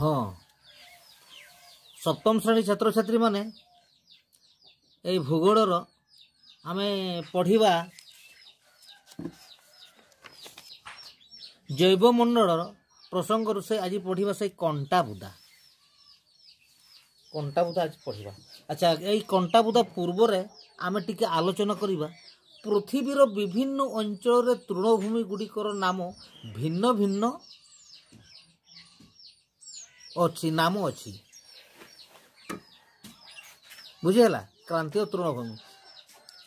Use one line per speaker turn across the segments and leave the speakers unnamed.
हाँ सप्तम श्रेणी छात्र छात्री माने ए भूगोलर आमे पढ़िबा जैवमंडल प्रसंग से आज पढ़िबा से कंटाबुदा आज पढ़िबा। अच्छा ये कंटाबुदा पूर्व रे आमे टिके आलोचना करिबा पृथ्वीर विभिन्न अंचल तृणभूमि गुड़िकर नाम भिन्न भिन्न अच्छी नाम अच्छी बुझेला। क्रांतीय तृणभूमि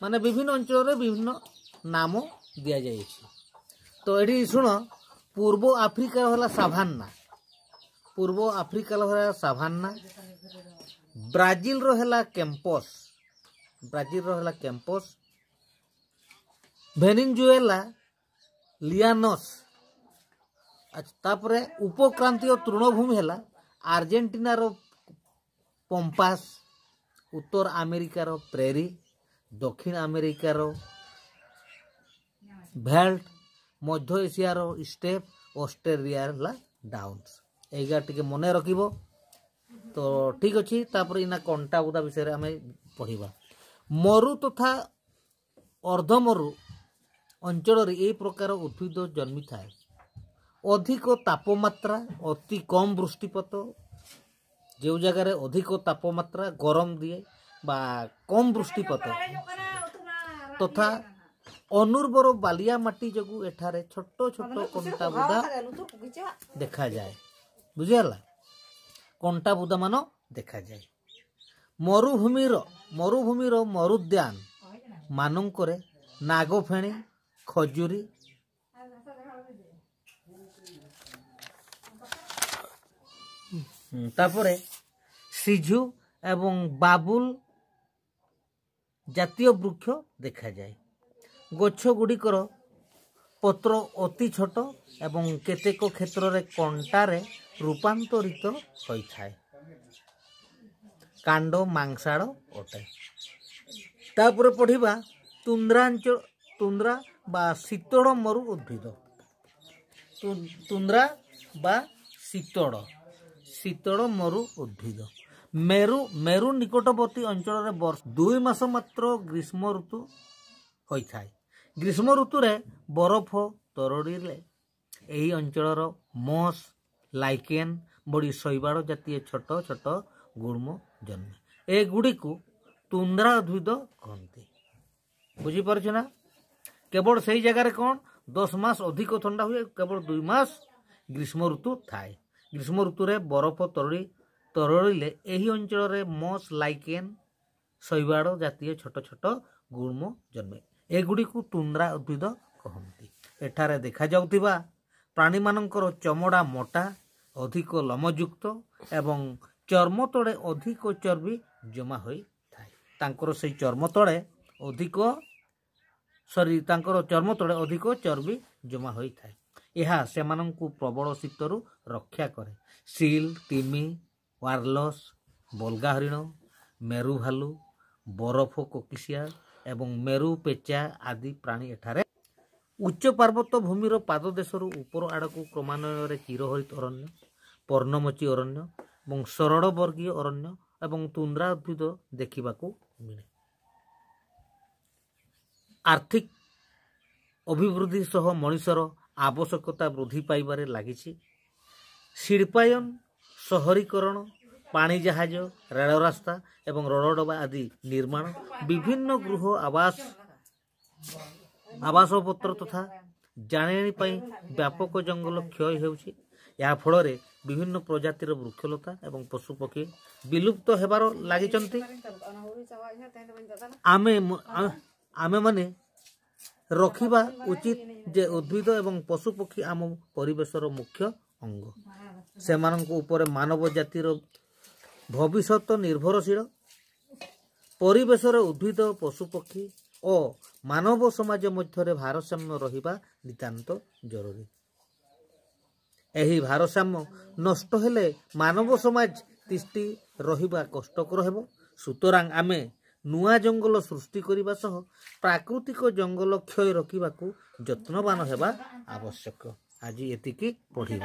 माने विभिन्न अंचल विभिन्न नाम दिया जाए। तो ये शुण पूर्व आफ्रिका होला साभान्ना, पूर्व आफ्रिका होला साभान्ना, ब्राजिल रो होला कैंपस, ब्राजिल रो होला कैंपस, वेनेजुएला लियानस। अच्छा तापरे उपक्रांतीय तृणभूमि है आर्जेंटीना रो पंपास, उत्तर अमेरिका रो प्रेरी, दक्षिण अमेरिका रो भेल्ट, मध्य एशिया रो स्टेप, ऑस्ट्रेलिया ला डाउन्स। एगा टिके मने रखिबो तो ठीक अछि। तापर इना कंटाबुदा विषय आमे पढ़िबा। मरु तथा अर्धमरु अंचल ए प्रकार उद्भिद जन्मी थाए। अधिक तापमात्रा, अति कम वृष्टिपात, जो जगार अधिक तापमात्रा गरम दिए बा कम वृष्टिपात तथा अनुर्वर बालिया माटी जगु एठारे छोट छोट कंटाबुदा देखा जाए। बुझिगला कंटाबुदा मान देखा जाए। मरुभूमिर मरुद्यान मानंकरे नागफेणी, खजुरी, तापरे सिझु एवं बाबुल जातीय वृक्ष देखा जाए। गछ गुड़िकर पत्र अति छोट एवं केतेक क्षेत्र रे कंटारे रूपांतरित होइथाए। कांड मांसाड़ अटे। तापर पढ़िबा तुंद्रा बा शीतल मरु उद्भिद। तुंद्रा बा शीतल मरु उद्भिद। मेरु निकटवर्ती अंचल रे वर्ष 2 मास मात्र ग्रीष्म ऋतु होइथाए। ग्रीष्म ऋतु रे बरफ तरड़ीले एही अंचलर मस, लाइकेन बड़ी शैवाल जातीय छोट छोट गुल्म जन्मे। ए गुडी को तुंद्रा उद्भिद कहते। बुझी पारछ ना? केवल सही जगह कौन 10 मास अधिक ठंडा हुए, केवल 2 मास ग्रीष्म ऋतु थाए। ग्रीष्म ऋतु रे बरफ तरड़ीले एही अंचल रे मस, लाइकेन, शैवाल जातीय छोट छोट गुल्म जन्मे। एगुड़ी को तुंद्रा उद्भिद कहते। एठारे देखा जाउतिबा प्राणी मानकर चमड़ा मोटा, अधिक लमयुक्त एवं चर्म तले अधिक चर्बी जमा होई थाए। तांकर से चर्म तले अधिक चर्बी जमा होई थाए। यह सेमानंकु प्रबल शीतरु रक्षा करे। सील, तिमी, वारलस, बलगा हरिण, मेरु भालू, बरफ कोकिसिया एवं मेरु पेचा आदि प्राणी एठारे। उच्च पार्वत भूमिर पाददेशरु ऊपर आड़कू क्रमान्वये चिरहरित अरण्य, पर्णमोची अरण्य एवं सरल वर्गीय अरण्य एवं तुंद्रा उद्भिद देखिबाकू मिले। आर्थिक अभिवृद्धि सह मनुष्यर आवश्यकता वृद्धि पाइबारे लागिछि। शिल्पायन, शहरीकरण, पानी जहाज, रेल रास्ता एवं रोड डबा आदि निर्माण, विभिन्न गृह आवास पत्र तथा जाणेनी पाई व्यापक जंगल क्षय हेउछि। या फल विभिन्न प्रजातिर वृक्षलता एवं पशुपक्षी विलुप्त हेबार लागिचंती। आमे माने रखिबा उचित जे उद्भिद एवं पशुपक्षी आम परिवेशर मुख्य अंग। सेमानक ऊपर मानव जातिर भविष्यत निर्भरशील। परिवेशर उद्भिद, पशुपक्षी और मानव समाज मध्य भारसाम्य रहिबा नितांत जरूरी। एही भारसाम्य नष्ट हेले मानव समाज तिष्टि रहिबा कष्टकर हेबो। सुतरां आमे नुआ जंगल सृष्टि करिबा सह प्राकृतिक जंगल क्षय रखिबाकू यत्नवान हेबा आवश्यक। आज एतिकी पढ़िबा।